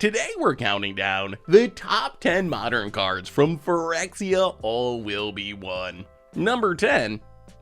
Today we're counting down the top 10 modern cards from Phyrexia All Will Be One. Number 10,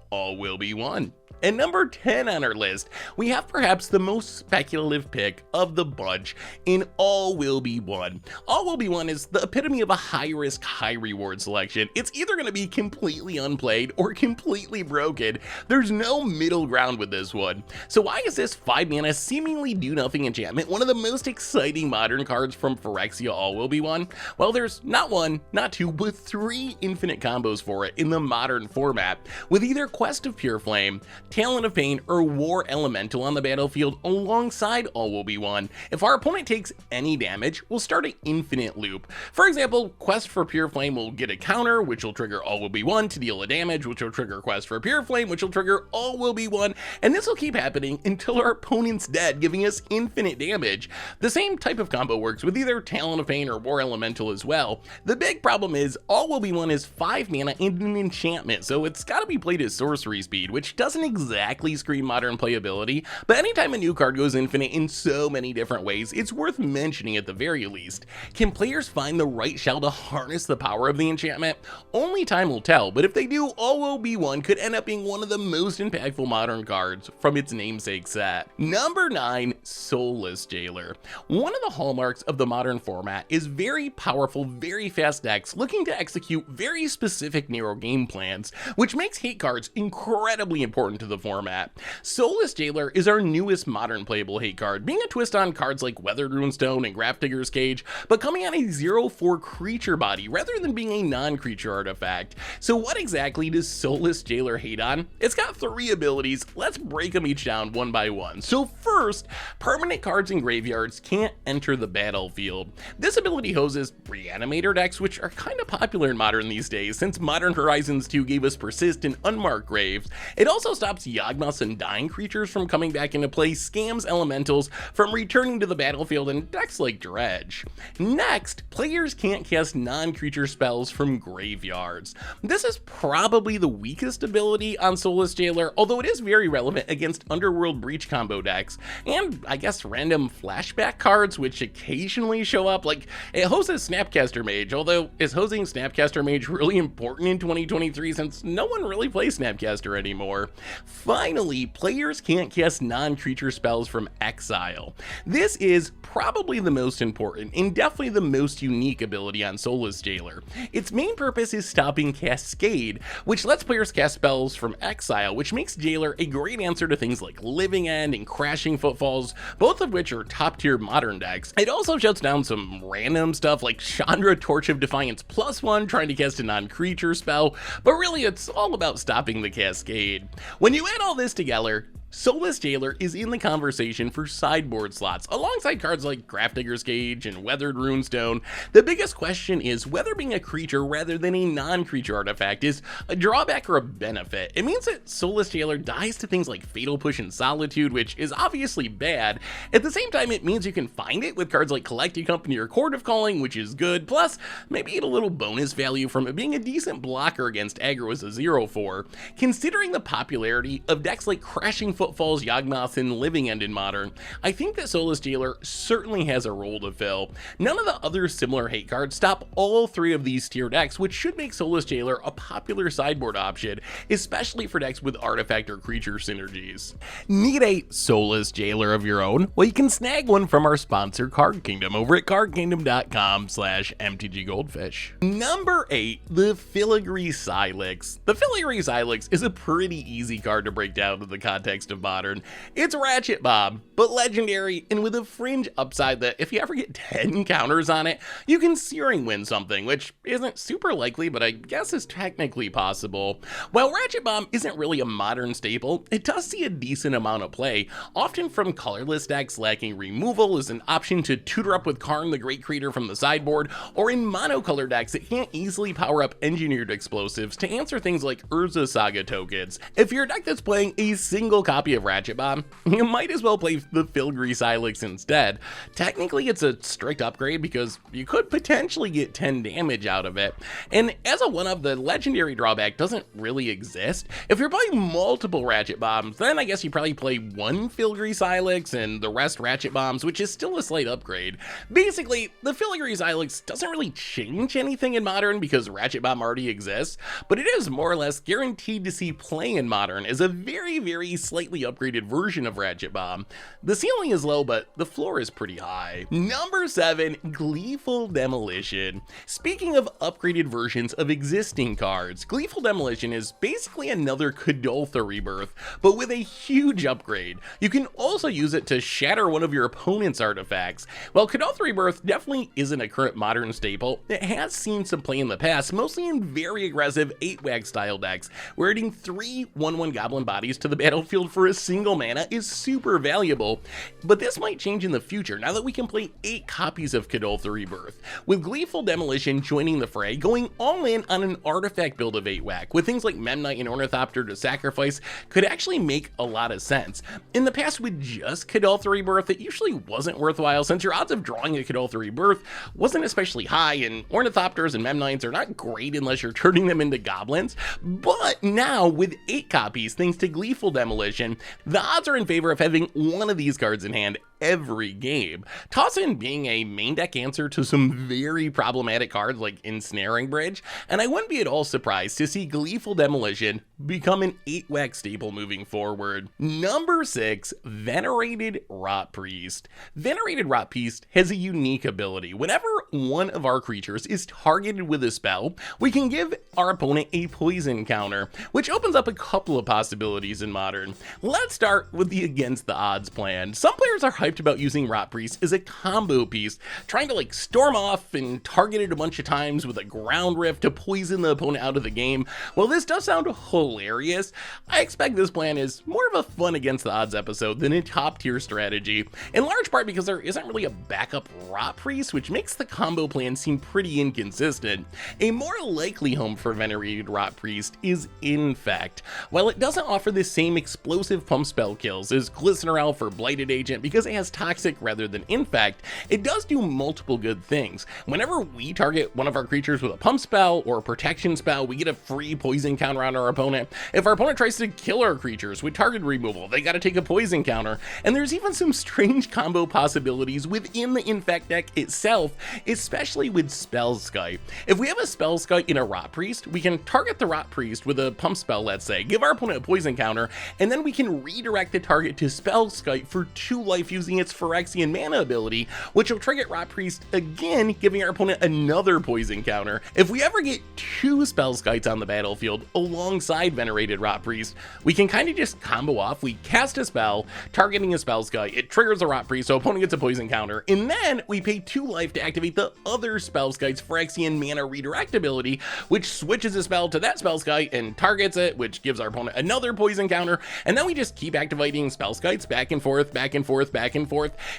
All Will Be One. And number 10 on our list, we have perhaps the most speculative pick of the bunch in All Will Be One. All Will Be One is the epitome of a high-risk, high-reward selection. It's either going to be completely unplayed or completely broken. There's no middle ground with this one. So why is this 5-mana seemingly do-nothing enchantment one of the most exciting modern cards from Phyrexia All Will Be One? Well, there's not one, not two, but 3 infinite combos for it in the modern format, with either Quest of Pure Flame, Talent of Pain, or War Elemental on the battlefield alongside All Will Be One. If our opponent takes any damage, we'll start an infinite loop. For example, Quest for Pure Flame will get a counter, which will trigger All Will Be One to deal a damage, which will trigger Quest for Pure Flame, which will trigger All Will Be One, and this will keep happening until our opponent's dead, giving us infinite damage. The same type of combo works with either Talent of Pain or War Elemental as well. The big problem is All Will Be One is 5 mana and an enchantment, so it's gotta be played at sorcery speed, which doesn't exactly scream modern playability, but anytime a new card goes infinite in so many different ways, it's worth mentioning at the very least. Can players find the right shell to harness the power of the enchantment? Only time will tell, but if they do, All Will Be One could end up being one of the most impactful modern cards from its namesake set. Number 9, Soulless Jailer. One of the hallmarks of the modern format is very powerful, very fast decks looking to execute very specific narrow game plans, which makes hate cards incredibly important to the format. Soulless Jailer is our newest modern playable hate card, being a twist on cards like Weathered Runestone and Grafdigger's Cage, but coming on a 0/4 creature body rather than being a non-creature artifact. So what exactly does Soulless Jailer hate on? It's got 3 abilities. Let's break them each down one by one. So first, permanent cards in graveyards can't enter the battlefield. This ability hoses Reanimator decks, which are kind of popular in Modern these days, since Modern Horizons 2 gave us Persist and Unmarked Graves. It also stops Yawgmoths and dying creatures from coming back into play, scams elementals from returning to the battlefield, and decks like Dredge. Next, players can't cast non-creature spells from graveyards. This is probably the weakest ability on Soulless Jailer, although it is very relevant against Underworld Breach combo decks, and I guess random flashback cards which occasionally show up. Like, it hoses Snapcaster Mage, although is hosing Snapcaster Mage really important in 2023 since no one really plays Snapcaster anymore? Finally, players can't cast non-creature spells from exile. This is probably the most important and definitely the most unique ability on Soulless Jailer. Its main purpose is stopping Cascade, which lets players cast spells from exile, which makes Jailer a great answer to things like Living End and Crashing Footfalls, both of which are top-tier modern decks. It also shuts down some random stuff like Chandra Torch of Defiance +1 trying to cast a non-creature spell, but really it's all about stopping the Cascade. When you add all this together, Soulless Jailer is in the conversation for sideboard slots, alongside cards like Grafdigger's Cage and Weathered Runestone. The biggest question is whether being a creature rather than a non-creature artifact is a drawback or a benefit. It means that Soulless Jailer dies to things like Fatal Push and Solitude, which is obviously bad. At the same time, it means you can find it with cards like Collected Company or Chord of Calling, which is good, plus maybe get a little bonus value from it being a decent blocker against aggro as a 0/4. Considering the popularity of decks like Crashing Footfalls, Yawgmoth, and Living End in Modern, I think that Soulless Jailer certainly has a role to fill. None of the other similar hate cards stop all 3 of these tier decks, which should make Soulless Jailer a popular sideboard option, especially for decks with artifact or creature synergies. Need a Soulless Jailer of your own? Well, you can snag one from our sponsor Card Kingdom over at cardkingdom.com/MTGGoldfish. Number 8, the Filigree Silex. The Filigree Silex is a pretty easy card to break down in the context of Modern. It's Ratchet Bomb, but legendary and with a fringe upside that if you ever get 10 counters on it, you can Searing win something, which isn't super likely, but I guess is technically possible. While Ratchet Bomb isn't really a Modern staple, it does see a decent amount of play, often from colorless decks lacking removal as an option to tutor up with Karn the Great Creator from the sideboard, or in monocolor decks that can't easily power up engineered explosives to answer things like Urza Saga tokens. If you're a deck that's playing a single copy copy of Ratchet Bomb, you might as well play the Phyrexia Silex instead. Technically, it's a strict upgrade because you could potentially get 10 damage out of it. And as a one-of, the legendary drawback doesn't really exist. If you're playing multiple Ratchet Bombs, then I guess you probably play one Phyrexia Silex and the rest Ratchet Bombs, which is still a slight upgrade. Basically, the Phyrexia Silex doesn't really change anything in Modern because Ratchet Bomb already exists, but it is more or less guaranteed to see play in Modern as a very slightly upgraded version of Ratchet Bomb. The ceiling is low, but the floor is pretty high. Number 7, Gleeful Demolition. Speaking of upgraded versions of existing cards, Gleeful Demolition is basically another Kadoltha Rebirth, but with a huge upgrade. You can also use it to shatter one of your opponent's artifacts. While Kadoltha Rebirth definitely isn't a current Modern staple, it has seen some play in the past, mostly in very aggressive 8-wag style decks, where adding 3 1/1 goblin bodies to the battlefield for a single mana is super valuable. But this might change in the future now that we can play 8 copies of Kadoltha Rebirth, with Gleeful Demolition joining the fray, going all in on an artifact build of 8-wag, with things like Memnite and Ornithopter to sacrifice could actually make a lot of sense. In the past, with just Kadoltha Rebirth, it usually wasn't worthwhile since your odds of drawing a Kadoltha Rebirth wasn't especially high, and Ornithopters and Memnites are not great unless you're turning them into goblins. But now, with 8 copies, thanks to Gleeful Demolition, the odds are in favor of having one of these cards in hand every game. Toss in being a main deck answer to some very problematic cards like Ensnaring Bridge, and I wouldn't be at all surprised to see Gleeful Demolition become an 8-wag staple moving forward. Number 6, Venerated Rot Priest. Venerated Rot Priest has a unique ability. Whenever one of our creatures is targeted with a spell, we can give our opponent a poison counter, which opens up a couple of possibilities in Modern. Let's start with the against the odds plan. Some players are hyped about using Rot Priest as a combo piece, trying to like storm off and target it a bunch of times with a ground rift to poison the opponent out of the game. While this does sound hilarious, I expect this plan is more of a fun against the odds episode than a top tier strategy, in large part because there isn't really a backup Rot Priest, which makes the combo plan seem pretty inconsistent. A more likely home for Venerated Rot Priest is Infect. While it doesn't offer the same explosive pump spell kills as Glycerol for Blighted Agent because it has Toxic rather than Infect, it does do multiple good things. Whenever we target one of our creatures with a pump spell or a protection spell, we get a free poison counter on our opponent. If our opponent tries to kill our creatures with target removal, they gotta take a poison counter. And there's even some strange combo possibilities within the Infect deck itself, especially with Spellskite. If we have a Spellskite in a Rot Priest, we can target the Rot Priest with a pump spell, let's say, give our opponent a poison counter, and then we can redirect the target to Spellskite for 2 life using its Phyrexian mana ability, which will trigger Rot Priest again, giving our opponent another poison counter. If we ever get 2 Spellskites on the battlefield alongside Venerated Rot Priest, we can kind of just combo off. We cast a spell, targeting a Spellskite, it triggers a Rot Priest, so opponent gets a poison counter, and then we pay 2 life to activate the other Spellskite's Phyrexian mana redirect ability, which switches a spell to that Spellskite and targets it, which gives our opponent another poison counter, and then we just keep activating Spellskites back and forth,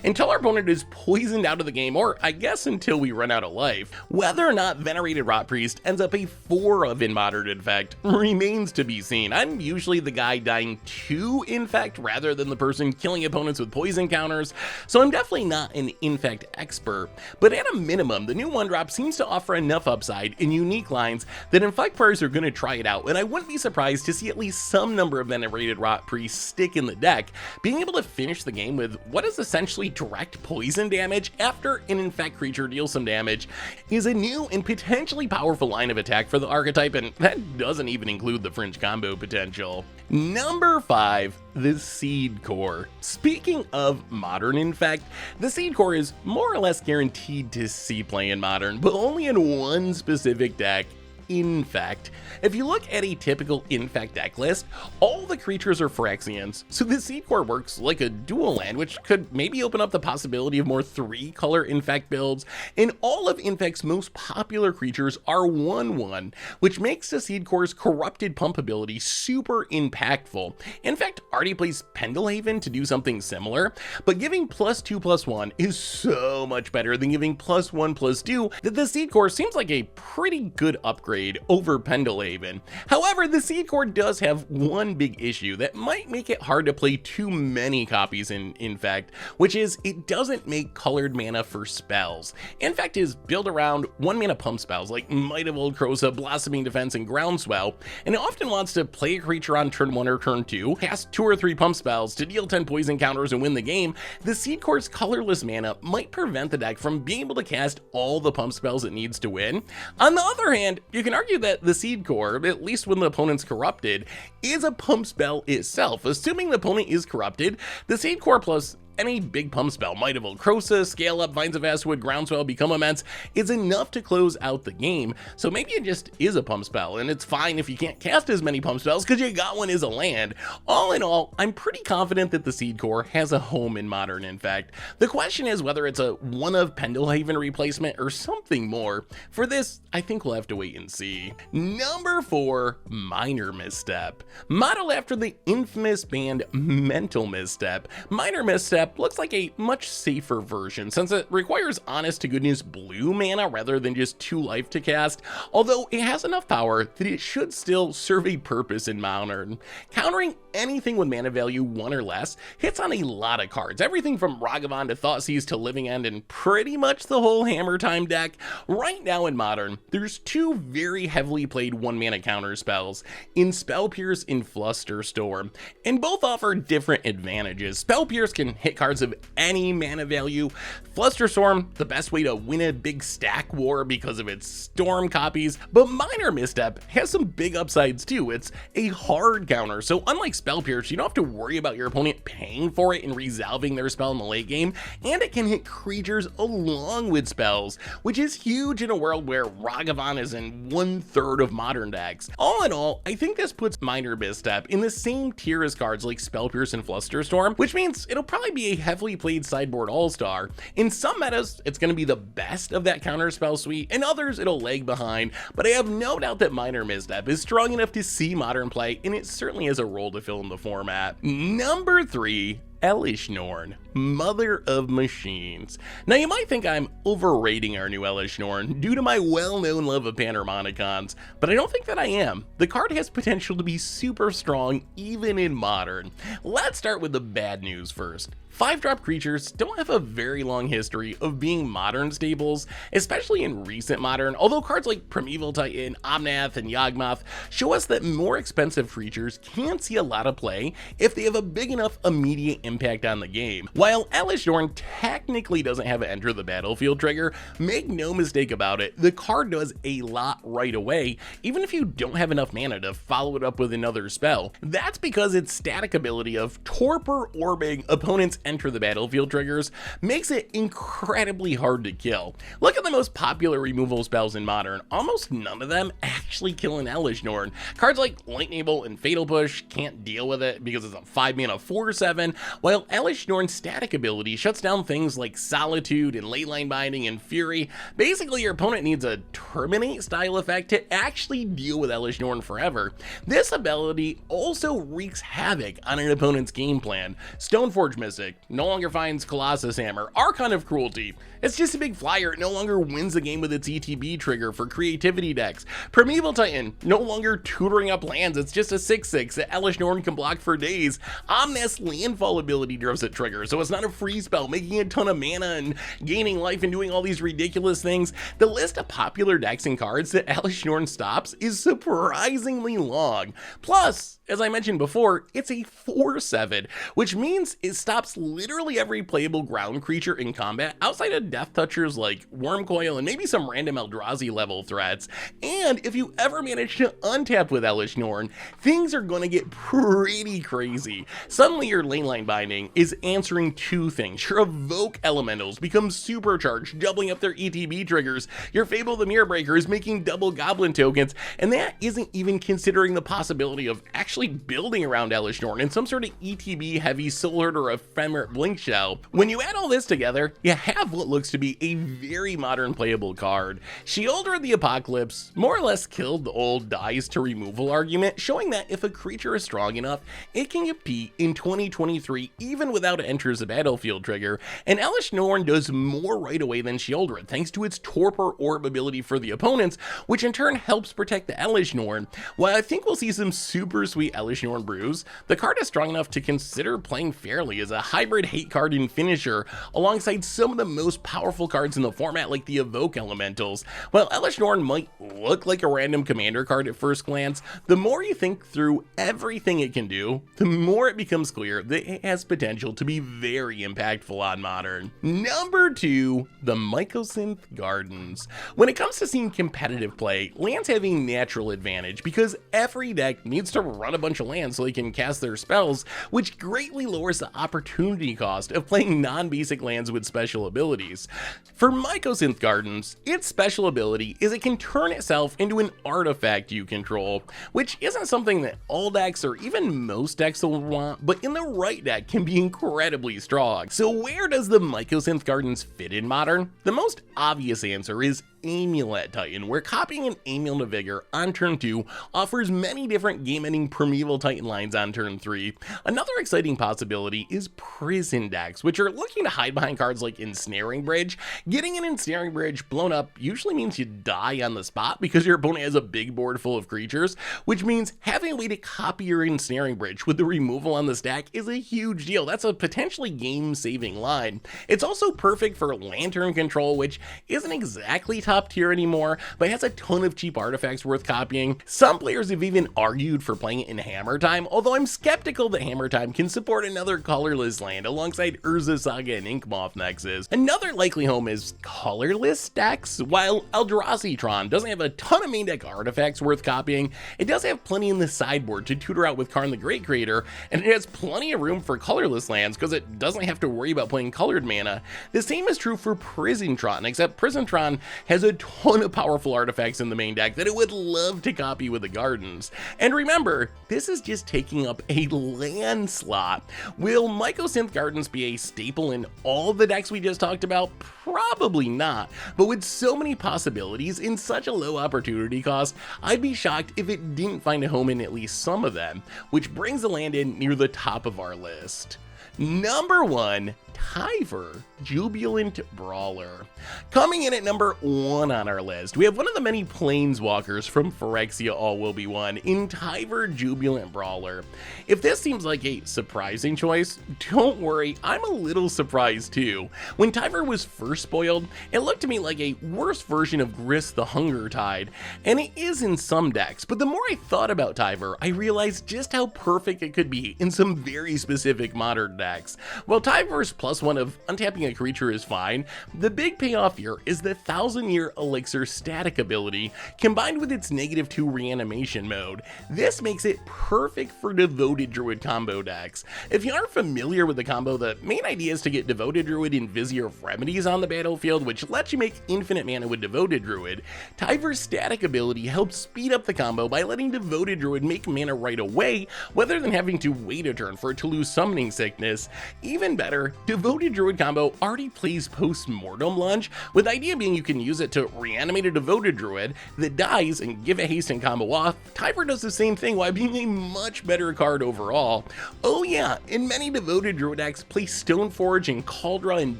until our opponent is poisoned out of the game, or I guess until we run out of life. Whether or not Venerated Rot Priest ends up a 4 of in Modern Infect remains to be seen. I'm usually the guy dying to Infect rather than the person killing opponents with poison counters, so I'm definitely not an Infect expert, but at a minimum, the new 1-drop seems to offer enough upside in unique lines that Infect players are going to try it out, and I wouldn't be surprised to see at least some number of Venerated Rot Priests stick in the deck, being able to finish the game with what is essentially direct poison damage after an Infect creature deals some damage is a new and potentially powerful line of attack for the archetype, and that doesn't even include the fringe combo potential. Number 5, the Seed Core. Speaking of Modern Infect, the Seed Core is more or less guaranteed to see play in Modern, but only in one specific deck, Infect. If you look at a typical Infect deck list, all the creatures are Phyrexians, so the Seed Core works like a dual land, which could maybe open up the possibility of more 3-color Infect builds, and all of Infect's most popular creatures are 1/1, which makes the Seed Core's corrupted pump ability super impactful. Infect already plays Pendelhaven to do something similar, but giving +2/+1 is so much better than giving +1/+2 that the Seed Core seems like a pretty good upgrade trade over Pendelhaven. However, the Seed Core does have one big issue that might make it hard to play too many copies in fact, which is it doesn't make colored mana for spells. In fact, is built around 1-mana pump spells like Might of Old Krosa, Blossoming Defense, and Groundswell, and it often wants to play a creature on turn 1 or turn 2, cast 2 or 3 pump spells to deal 10 poison counters and win the game. The Seed Core's colorless mana might prevent the deck from being able to cast all the pump spells it needs to win. On the other hand, you can argue that the Seed Core, at least when the opponent's corrupted, is a pump spell itself. Assuming the opponent is corrupted, the Seed Core plus any big pump spell, Might of Old Krosa, Scale Up, Vines of Vastwood, Groundswell, Become Immense, is enough to close out the game. So maybe it just is a pump spell, and it's fine if you can't cast as many pump spells because you got one as a land. All in all, I'm pretty confident that the Seed Core has a home in Modern, in fact. The question is whether it's a one of Pendelhaven replacement or something more. For this, I think we'll have to wait and see. Number 4, Minor Misstep. Modeled after the infamous band Mental Misstep, Minor Misstep looks like a much safer version since it requires honest to goodness blue mana rather than just 2 life to cast, although it has enough power that it should still serve a purpose in Modern. Countering anything with mana value 1 or less hits on a lot of cards, everything from Ragavan to Thoughtseize to Living End and pretty much the whole Hammer Time deck. Right now in Modern, there's 2 very heavily played 1 mana counter spells in Spell Pierce and Flusterstorm, and both offer different advantages. Spell Pierce can hit cards of any mana value. Flusterstorm, the best way to win a big stack war because of its storm copies, but Minor Misstep has some big upsides too. It's a hard counter, so unlike Spell Pierce, you don't have to worry about your opponent paying for it and resolving their spell in the late game, and it can hit creatures along with spells, which is huge in a world where Ragavan is in 1/3 of Modern decks. All in all, I think this puts Minor Misstep in the same tier as cards like Spell Pierce and Flusterstorm, which means it'll probably be a heavily played sideboard all-star. In some metas, it's going to be the best of that counter spell suite, and others it'll lag behind, but I have no doubt that Minor Misstep is strong enough to see Modern play, and it certainly has a role to fill in the format. Number 3, Elish Norn, Mother of Machines. Now you might think I'm overrating our new Elish Norn due to my well-known love of Panharmonicons, but I don't think that I am. The card has potential to be super strong even in Modern. Let's start with the bad news first. 5-drop creatures don't have a very long history of being Modern staples, especially in recent Modern, although cards like Primeval Titan, Omnath, and Yawgmoth show us that more expensive creatures can see a lot of play if they have a big enough immediate impact on the game. While Elish Norn technically doesn't have an enter the battlefield trigger, make no mistake about it, the card does a lot right away, even if you don't have enough mana to follow it up with another spell. That's because its static ability of torpor orbing opponents' enter the battlefield triggers makes it incredibly hard to kill. Look at the most popular removal spells in Modern, almost none of them actually kill an Elish Norn. Cards like Lightning Bolt and Fatal Push can't deal with it because it's a 5-mana 4/7, while Elish Norn's static ability shuts down things like Solitude and Leyline Binding and Fury. Basically, your opponent needs a Terminate style effect to actually deal with Elish Norn forever. This ability also wreaks havoc on an opponent's game plan. Stoneforge Mystic no longer finds Colossus Hammer. Archon of Cruelty, it's just a big flyer, it no longer wins the game with its ETB trigger for creativity decks. Primeval Titan, no longer tutoring up lands, it's just a 6/6 that Elish Norn can block for days. Omnath's Landfall ability drops at trigger, so it's not a free spell, making a ton of mana and gaining life and doing all these ridiculous things. The list of popular decks and cards that Elish Norn stops is surprisingly long. Plus, as I mentioned before, it's a 4/7, which means it stops literally every playable ground creature in combat outside of Death Touchers like Wormcoil and maybe some random Eldrazi level threats. And if you ever manage to untap with Elish Norn, things are going to get pretty crazy. Suddenly your Leyline Binding is answering 2 things. Your Evoke Elementals become supercharged, doubling up their ETB triggers. Your Fable the Mirror Breaker is making double Goblin tokens, and that isn't even considering the possibility of actually essentially building around Elish Norn in some sort of ETB heavy Soul or Ephemerate Blink Shell. When you add all this together, you have what looks to be a very modern playable card. Sheoldred the Apocalypse more or less killed the old dies to removal argument, showing that if a creature is strong enough, it can compete in 2023 even without it enters the battlefield trigger, and Elish Norn does more right away than Sheoldred thanks to its Torpor Orb ability for the opponents, which in turn helps protect the Elish Norn. While I think we'll see some super sweet Elish Norn brews, the card is strong enough to consider playing fairly as a hybrid hate card and finisher alongside some of the most powerful cards in the format like the Evoke Elementals. While Elish Norn might look like a random commander card at first glance, the more you think through everything it can do, the more it becomes clear that it has potential to be very impactful on Modern. Number 2, the Mycosynth Gardens. When it comes to seeing competitive play, lands have a natural advantage because every deck needs to run a bunch of lands so they can cast their spells, which greatly lowers the opportunity cost of playing non-basic lands with special abilities. For Mycosynth Gardens, its special ability is it can turn itself into an artifact you control, which isn't something that all decks or even most decks will want, but in the right deck can be incredibly strong. So where does the Mycosynth Gardens fit in Modern? The most obvious answer is Amulet Titan, where copying an Amulet of Vigor on turn 2 offers many different game-ending Primeval Titan lines on turn 3. Another exciting possibility is Prison decks, which are looking to hide behind cards like Ensnaring Bridge. Getting an Ensnaring Bridge blown up usually means you die on the spot because your opponent has a big board full of creatures, which means having a way to copy your Ensnaring Bridge with the removal on the stack is a huge deal. That's a potentially game-saving line. It's also perfect for Lantern control, which isn't exactly top tier anymore, but has a ton of cheap artifacts worth copying. Some players have even argued for playing it in Hammer Time, although I'm skeptical that Hammer Time can support another colorless land alongside Urza Saga and Inkmoth Nexus. Another likely home is colorless decks. While Eldrazi Tron doesn't have a ton of main deck artifacts worth copying, it does have plenty in the sideboard to tutor out with Karn the Great Creator, and it has plenty of room for colorless lands because it doesn't have to worry about playing colored mana. The same is true for Prison Tron, except Prison Tron has a ton of powerful artifacts in the main deck that it would love to copy with the Gardens. And remember, this is just taking up a land slot. Will Mycosynth Gardens be a staple in all the decks we just talked about? Probably not, but with so many possibilities in such a low opportunity cost, I'd be shocked if it didn't find a home in at least some of them, which brings the land in near the top of our list. Number 1, Tyver, Jubilant Brawler. Coming in at number 1 on our list, we have one of the many planeswalkers from Phyrexia All Will Be One in Tyver, Jubilant Brawler. If this seems like a surprising choice, don't worry, I'm a little surprised too. When Tyver was first spoiled, it looked to me like a worse version of Grist the Hunger Tide, and it is in some decks, but the more I thought about Tyver, I realized just how perfect it could be in some very specific modern decks. While Tyver's +1 of untapping a creature is fine, the big payoff here is the 1000-year Elixir static ability combined with its -2 reanimation mode. This makes it perfect for Devoted Druid combo decks. If you aren't familiar with the combo, the main idea is to get Devoted Druid and Vizier of Remedies on the battlefield, which lets you make infinite mana with Devoted Druid. Tyver's static ability helps speed up the combo by letting Devoted Druid make mana right away, rather than having to wait a turn for it to lose Summoning Sickness. Even better, Devoted Druid combo already plays Post-Mortem Lunge, with the idea being you can use it to reanimate a Devoted Druid that dies and give a haste and combo off. Tyver does the same thing while being a much better card overall. Oh yeah, in many Devoted Druid decks, play Stoneforge and Kaldra and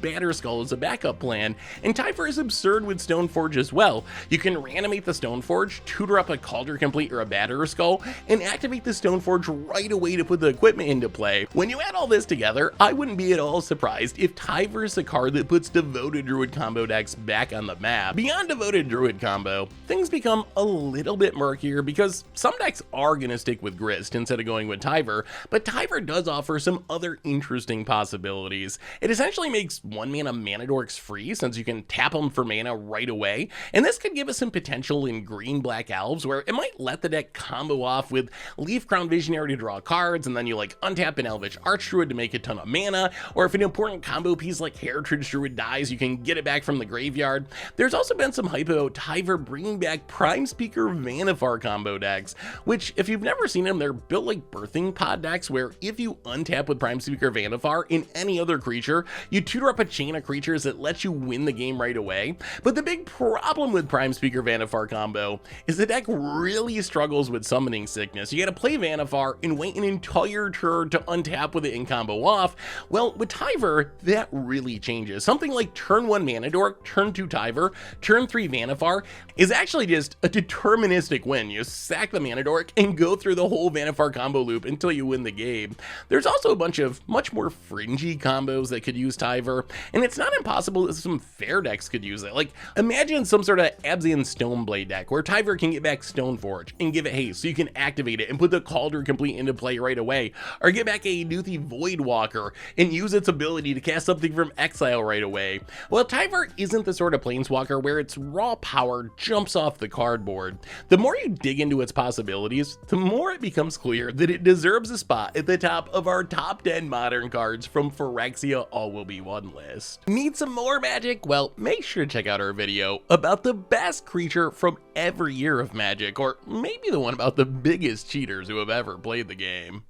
Batterskull as a backup plan, and Tyver is absurd with Stoneforge as well. You can reanimate the Stoneforge, tutor up a Kaldra Complete or a Batterskull, and activate the Stoneforge right away to put the equipment into play. When you add all this together, I wouldn't be at all surprised if Tyver is the card that puts Devoted Druid combo decks back on the map. Beyond Devoted Druid combo, things become a little bit murkier because some decks are going to stick with Grist instead of going with Tyver, but Tyver does offer some other interesting possibilities. It essentially makes 1 mana Mana Dorks free since you can tap them for mana right away, and this could give us some potential in Green-Black Elves where it might let the deck combo off with Leaf Crown Visionary to draw cards, and then you like untap an Elvish Archdruid to make a ton of mana, or if an important combo piece like like Heritage Druid dies, you can get it back from the graveyard. There's also been some hype about Tyver bringing back Prime Speaker Vanifar combo decks, which if you've never seen them, they're built like birthing pod decks where if you untap with Prime Speaker Vanifar in any other creature, you tutor up a chain of creatures that lets you win the game right away. But the big problem with Prime Speaker Vanifar combo is the deck really struggles with summoning sickness. You gotta play Vanifar and wait an entire turn to untap with it in combo off. Well, with Tyver, that really changes. Something like turn 1 Mana Dork, turn 2 Tyver, turn 3 Vanifar is actually just a deterministic win. You sack the Mana Dork and go through the whole Vanifar combo loop until you win the game. There's also a bunch of much more fringy combos that could use Tyver, and it's not impossible that some fair decks could use it. Like, imagine some sort of Absian Stoneblade deck where Tyver can get back Stoneforge and give it haste so you can activate it and put the Cauldron Complete into play right away, or get back a Nuthi Voidwalker and use its ability to cast something from exile right away. Well, Tyver isn't the sort of planeswalker where its raw power jumps off the cardboard. The more you dig into its possibilities, the more it becomes clear that it deserves a spot at the top of our top 10 modern cards from Phyrexia All Will Be One list. Need some more Magic? Well, make sure to check out our video about the best creature from every year of Magic, or maybe the one about the biggest cheaters who have ever played the game.